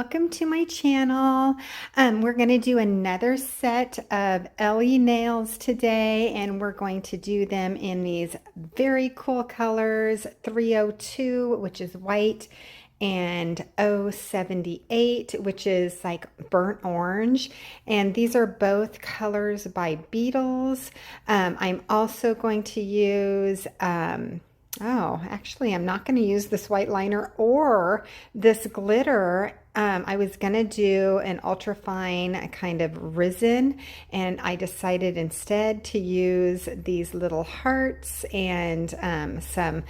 welcome to my channel. We're going to do another set of Ellie nails today, and we're going to do them in these very cool colors, 302, which is white, and 078, which is like burnt orange. And these are both colors by Beetles. I'm also going to use oh, actually, I'm not going to use this white liner or this glitter. I was going to do an ultrafine kind of resin, and I decided instead to use these little hearts and some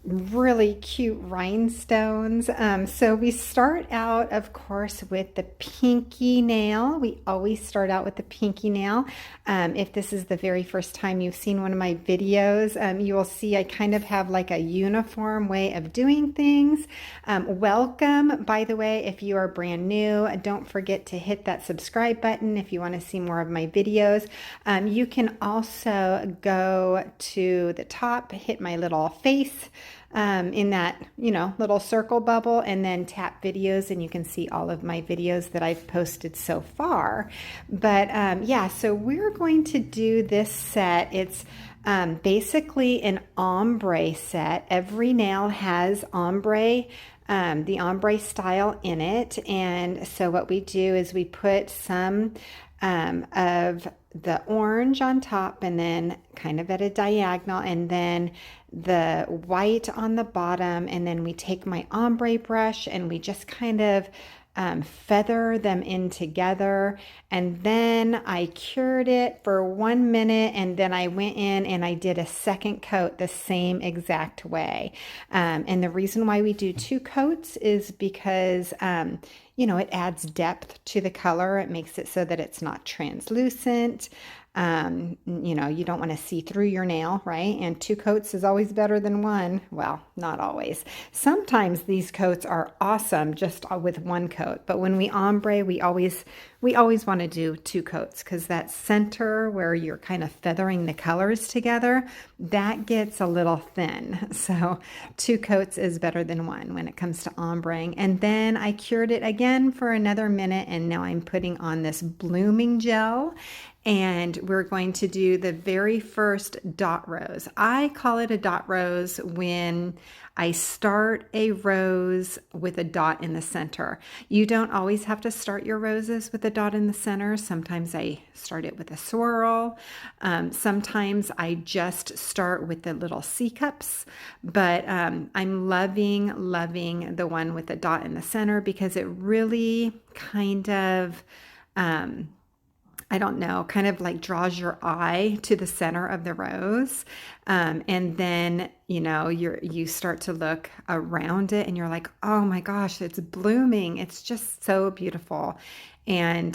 really cute rhinestones. So we start out, of course, with the pinky nail. We always start out with the pinky nail. If this is the very first time you've seen one of my videos, you will see I kind of have like a uniform way of doing things. Welcome, by the way, if you are brand new, don't forget to hit that subscribe button if you want to see more of my videos. You can also go to the top, hit my little face in that, little circle bubble, and then tap videos, and you can see all of my videos that I've posted so far. But yeah, so we're going to do this set. It's basically an ombre set. Every nail has ombre, the ombre style in it. And so what we do is we put some of the orange on top, and then kind of at a diagonal, and then the white on the bottom, and then we take my ombre brush and we just kind of feather them in together. And then I cured it for 1 minute, and then I went in and I did a second coat the same exact way. And the reason why we do 2 coats is because it adds depth to the color. It makes it so that it's not translucent. You don't want to see through your nail, right? And 2 coats is always better than 1. Well, not always. Sometimes these coats are awesome just with 1 coat, but when we ombre, we always want to do 2 coats, because that center where you're kind of feathering the colors together, that gets a little thin. So 2 coats is better than 1 when it comes to ombreing. And then I cured it again for another minute, and now I'm putting on this blooming gel. And we're going to do the very first dot rose. I call it a dot rose when I start a rose with a dot in the center. You don't always have to start your roses with a dot in the center. Sometimes I start it with a swirl. Sometimes I just start with the little C cups. But I'm loving the one with the dot in the center, because it really kind of I don't know, kind of like draws your eye to the center of the rose. And then, you start to look around it and you're like, oh my gosh, it's blooming. It's just so beautiful. And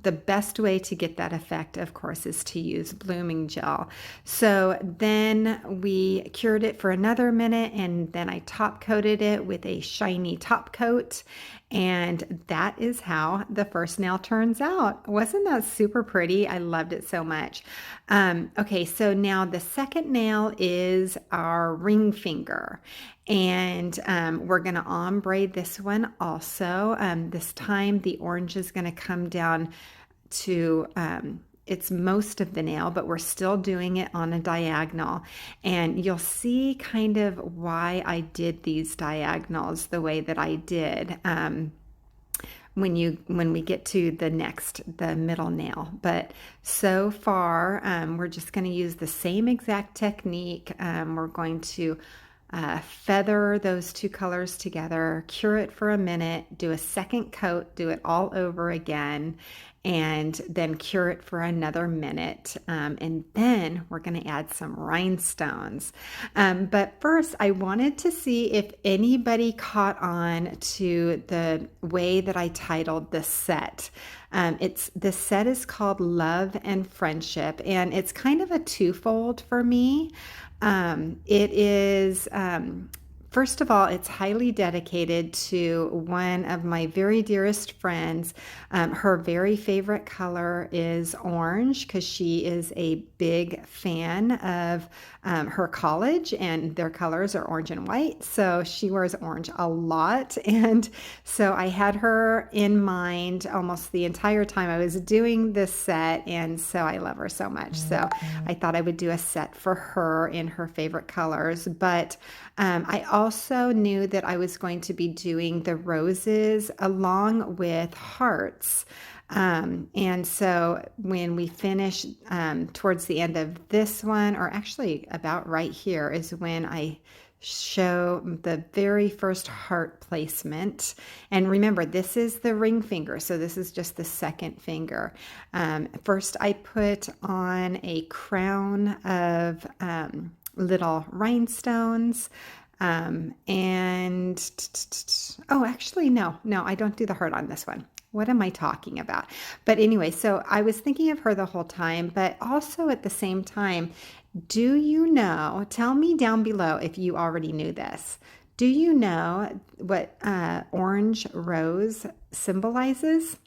the best way to get that effect, of course, is to use blooming gel. So then we cured it for another minute, and then I top coated it with a shiny top coat. And that is how the first nail turns out. Wasn't that super pretty? I loved it so much. Okay, so now the second nail is our ring finger. And we're going to ombre this one also. This time the orange is going to come down to it's most of the nail, but we're still doing it on a diagonal. And you'll see kind of why I did these diagonals the way that I did when we get to the middle nail. But so far, we're just going to use the same exact technique. We're going to feather those 2 colors together, cure it for a minute, do a second coat, do it all over again, and then cure it for another minute. And then we're going to add some rhinestones. But first, I wanted to see if anybody caught on to the way that I titled this set. This set is called Love and Friendship, and it's kind of a twofold for me. It is First of all, it's highly dedicated to one of my very dearest friends. Her very favorite color is orange because she is a big fan of her college, and their colors are orange and white. So she wears orange a lot. And so I had her in mind almost the entire time I was doing this set. And so I love her so much. So I thought I would do a set for her in her favorite colors. But I also knew that I was going to be doing the roses along with hearts. And so when we finish towards the end of this one, or actually about right here, is when I show the very first heart placement. And remember, this is the ring finger, so this is just the second finger. First, I put on a crown of little rhinestones. And oh, actually, no, I don't do the heart on this one. What am I talking about? But anyway, so I was thinking of her the whole time, but also at the same time, do you know, tell me down below if you already knew this. Do you know what orange rose symbolizes?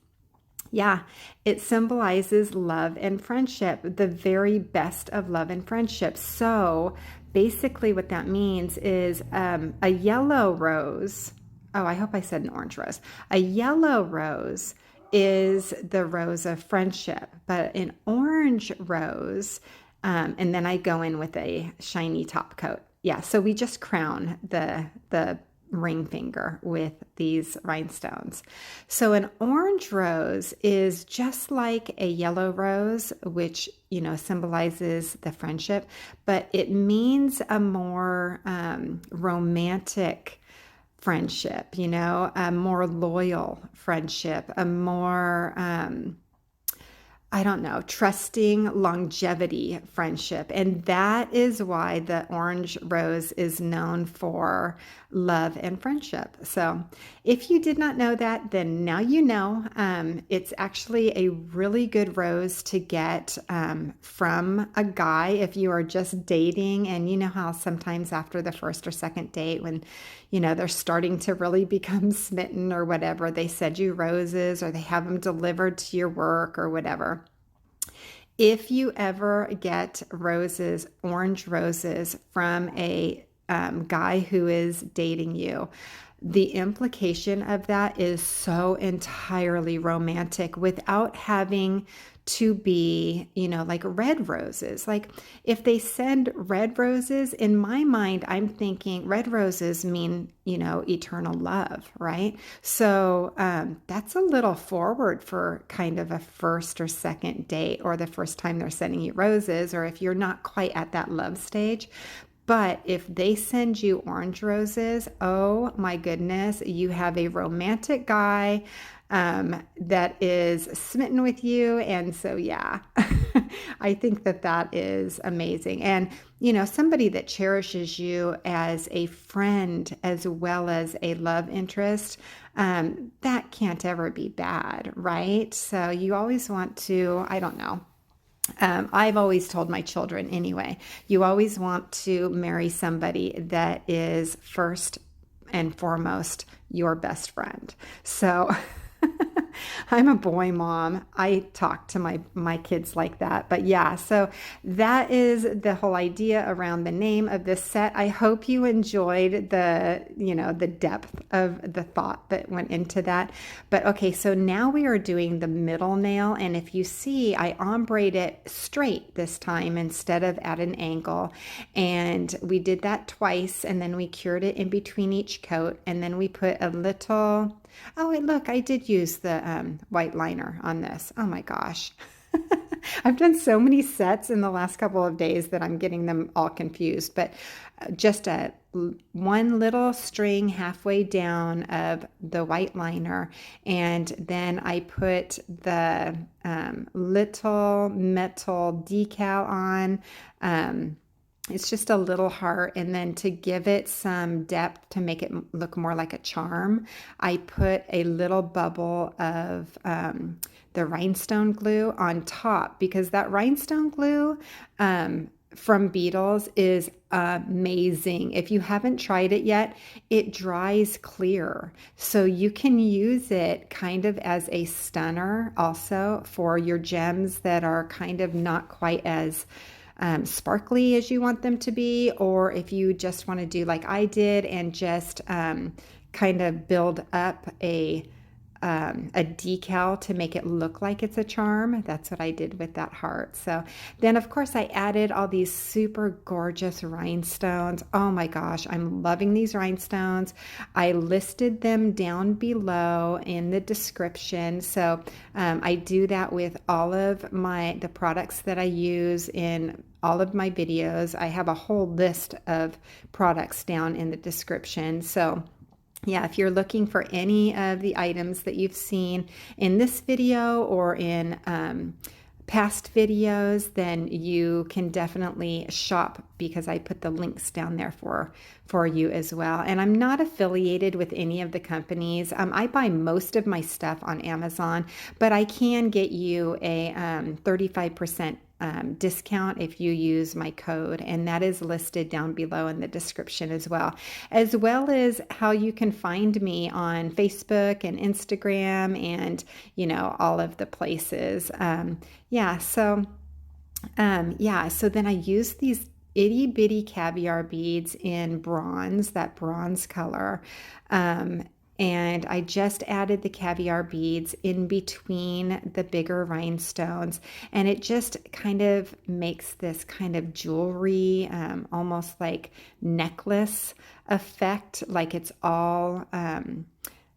Yeah, it symbolizes love and friendship, the very best of love and friendship. So basically, what that means is a yellow rose. Oh, I hope I said an orange rose. A yellow rose is the rose of friendship, but an orange rose, and then I go in with a shiny top coat. Yeah, so we just crown the ring finger with these rhinestones. So an orange rose is just like a yellow rose, which, symbolizes the friendship, but it means a more romantic friendship, a more loyal friendship, a more I don't know, trusting longevity friendship. And that is why the orange rose is known for love and friendship. So if you did not know that, then now you know. It's actually a really good rose to get from a guy if you are just dating. And you know how sometimes after the first or second date, when they're starting to really become smitten or whatever, they send you roses or they have them delivered to your work or whatever. If you ever get roses, orange roses from a guy who is dating you, the implication of that is so entirely romantic without having to be, like red roses. Like if they send red roses, in my mind, I'm thinking red roses mean, eternal love, right? So that's a little forward for kind of a first or second date, or the first time they're sending you roses, or if you're not quite at that love stage. But if they send you orange roses, oh my goodness, you have a romantic guy that is smitten with you. And so, yeah, I think that is amazing. And, somebody that cherishes you as a friend as well as a love interest, that can't ever be bad, right? So you always want to, I don't know. I've always told my children anyway, you always want to marry somebody that is first and foremost your best friend. So I'm a boy mom. I talk to my kids like that. But yeah, so that is the whole idea around the name of this set. I hope you enjoyed the depth of the thought that went into that. But okay, so now we are doing the middle nail. And if you see, I ombra'd it straight this time instead of at an angle. And we did that twice, and then we cured it in between each coat. And then we put a little... Oh, wait, look, I did use the white liner on this. Oh my gosh. I've done so many sets in the last couple of days that I'm getting them all confused, but just one little string halfway down of the white liner, and then I put the little metal decal on. It's just a little heart, and then to give it some depth to make it look more like a charm, I put a little bubble of the rhinestone glue on top, because that rhinestone glue from Beetles is amazing. If you haven't tried it yet, it dries clear. So you can use it kind of as a stunner also for your gems that are kind of not quite as sparkly as you want them to be, or if you just want to do like I did and just kind of build up a decal to make it look like it's a charm. That's what I did with that heart. So then, of course, I added all these super gorgeous rhinestones. Oh my gosh, I'm loving these rhinestones. I listed them down below in the description. So I do that with all of the products that I use in all of my videos. I have a whole list of products down in the description. So yeah, if you're looking for any of the items that you've seen in this video or in past videos, then you can definitely shop because I put the links down there for you as well. And I'm not affiliated with any of the companies. I buy most of my stuff on Amazon, but I can get you a 35% discount if you use my code, and that is listed down below in the description as well as how you can find me on Facebook and Instagram and all of the places. So then I use these itty bitty caviar beads in bronze, that bronze color. And I just added the caviar beads in between the bigger rhinestones, and it just kind of makes this kind of jewelry, almost like necklace effect, like it's all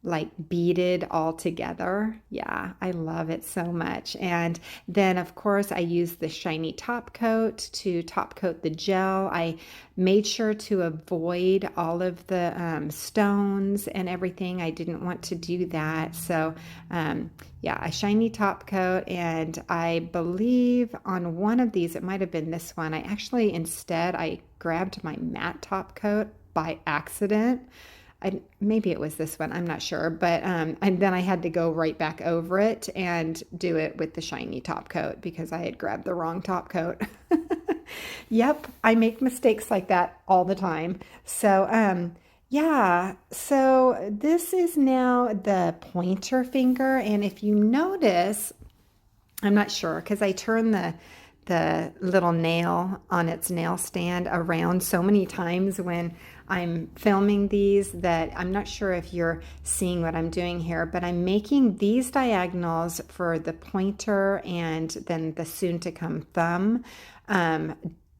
like beaded all together. Yeah, I love it so much. And then of course I use the shiny top coat to top coat the gel. I made sure to avoid all of the stones and everything. I didn't want to do that. So a shiny top coat, and I believe on one of these, it might have been this one, I grabbed my matte top coat by accident. Maybe it was this one, I'm not sure, but and then I had to go right back over it and do it with the shiny top coat because I had grabbed the wrong top coat. Yep, I make mistakes like that all the time. So so this is now the pointer finger, and if you notice, I'm not sure because I turn the little nail on its nail stand around so many times when I'm filming these that I'm not sure if you're seeing what I'm doing here, but I'm making these diagonals for the pointer and then the soon to come thumb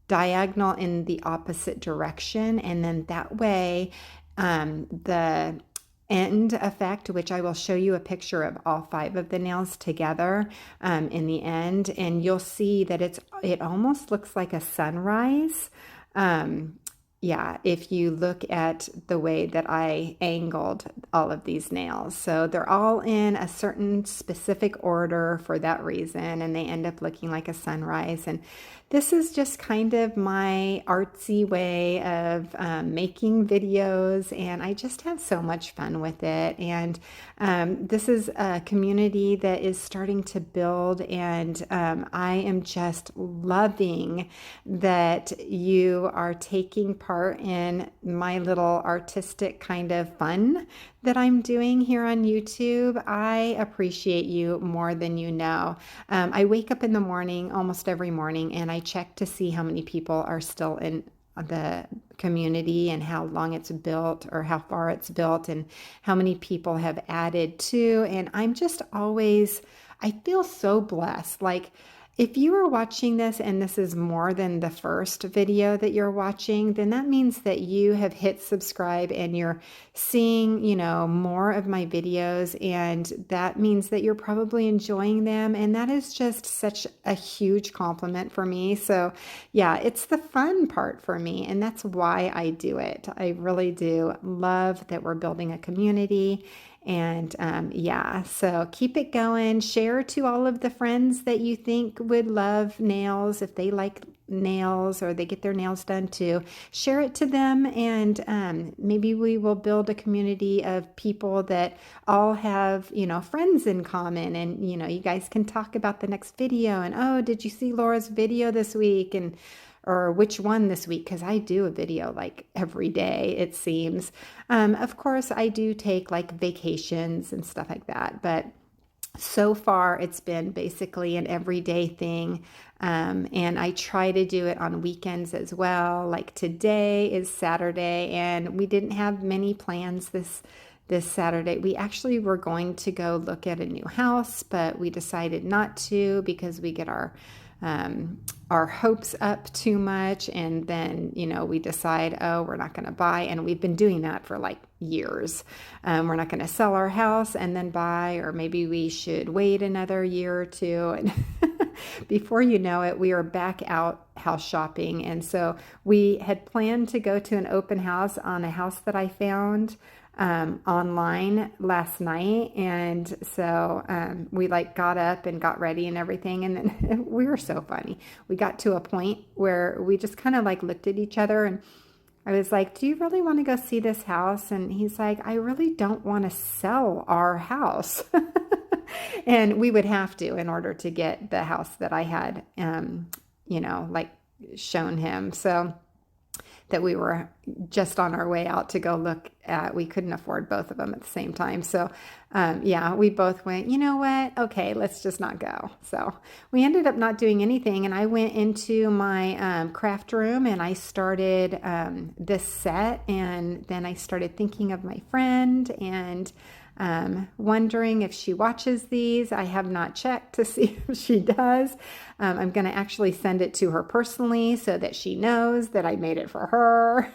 diagonal in the opposite direction, and then that way the end effect, which I will show you a picture of all 5 of the nails together in the end, and you'll see that it almost looks like a sunrise. If you look at the way that I angled all of these nails. So they're all in a certain specific order for that reason, and they end up looking like a sunrise. And this is just kind of my artsy way of making videos, and I just have so much fun with it. And this is a community that is starting to build, and I am just loving that you are taking part in my little artistic kind of fun that I'm doing here on YouTube. I appreciate you more than you know. I wake up in the morning, almost every morning, and I check to see how many people are still in the community and how long it's built or how far it's built and how many people have added to. And I'm just always, I feel so blessed. Like, if you are watching this and this is more than the first video that you're watching, then that means that you have hit subscribe and you're seeing, more of my videos, and that means that you're probably enjoying them, and that is just such a huge compliment for me. So yeah, it's the fun part for me, and that's why I do it. I really do love that we're building a community. And so keep it going. Share to all of the friends that you think would love nails. If they like nails or they get their nails done too, share it to them, and maybe we will build a community of people that all have friends in common, and you guys can talk about the next video, and oh, did you see Laura's video this week, and or which one this week, because I do a video like every day, it seems. Of course, I do take like vacations and stuff like that, but so far it's been basically an everyday thing. And I try to do it on weekends as well. Like today is Saturday, and we didn't have many plans this Saturday. We actually were going to go look at a new house, but we decided not to because we get our hopes up too much, and then we decide, oh, we're not going to buy, and we've been doing that for like years. We're not going to sell our house and then buy, or maybe we should wait another year or two, and before you know it, we are back out house shopping. And so we had planned to go to an open house on a house that I found online last night. And so we like got up and got ready and everything. And then we were so funny. We got to a point where we just kind of like looked at each other, and I was like, do you really want to go see this house? And he's like, I really don't want to sell our house. And we would have to in order to get the house that I had, like shown him. So that we were just on our way out to go look at. We couldn't afford both of them at the same time. So we both went, you know what? Okay, let's just not go. So we ended up not doing anything. And I went into my craft room and I started this set. And then I started thinking of my friend and wondering if she watches these. I have not checked to see if she does. I'm going to actually send it to her personally so that she knows that I made it for her.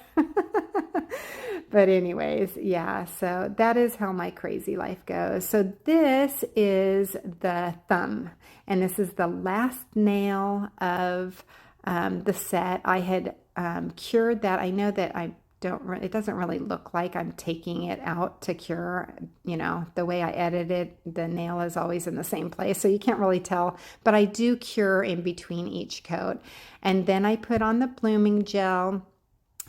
But anyways, yeah, so that is how my crazy life goes. So this is the thumb, and this is the last nail of the set. I had cured that. I know that it doesn't really look like I'm taking it out to cure. The way I edit it, the nail is always in the same place, so you can't really tell, but I do cure in between each coat. And then I put on the blooming gel,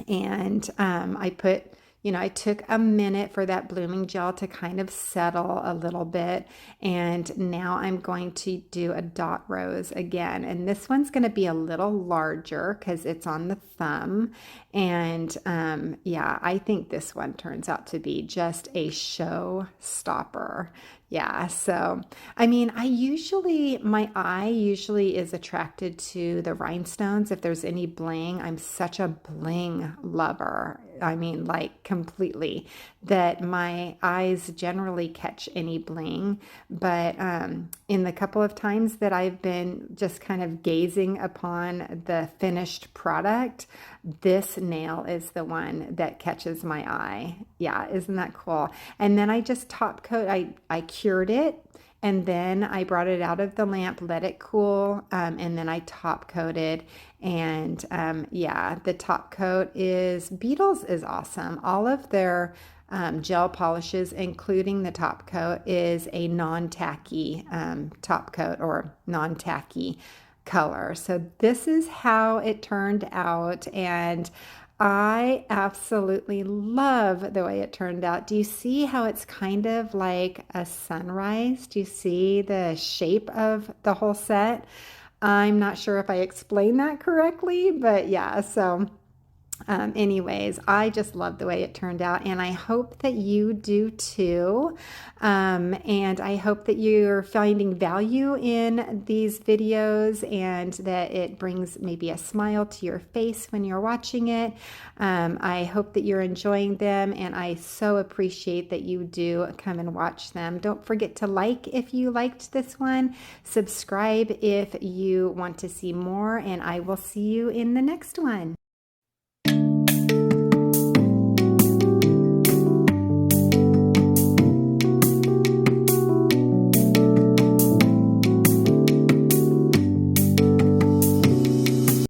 and I took a minute for that blooming gel to kind of settle a little bit. And now I'm going to do a dot rose again. And this one's going to be a little larger because it's on the thumb. And I think this one turns out to be just a show stopper. Yeah, so I mean, my eye usually is attracted to the rhinestones. If there's any bling, I'm such a bling lover. I mean, like completely, that my eyes generally catch any bling. But in the couple of times that I've been just kind of gazing upon the finished product, this nail is the one that catches my eye. Yeah, isn't that cool? And then I just top coat, I cured it, and then I brought it out of the lamp, let it cool, and then I top coated. And the top coat Beetles is awesome. All of their gel polishes, including the top coat, is a non-tacky top coat or non-tacky color. So this is how it turned out, and I absolutely love the way it turned out. Do you see how it's kind of like a sunrise? Do you see the shape of the whole set? I'm not sure if I explained that correctly, but yeah, so anyways, I just love the way it turned out, and I hope that you do too. And I hope that you're finding value in these videos and that it brings maybe a smile to your face when you're watching it. I hope that you're enjoying them, and I so appreciate that you do come and watch them. Don't forget to like if you liked this one, subscribe if you want to see more, and I will see you in the next one.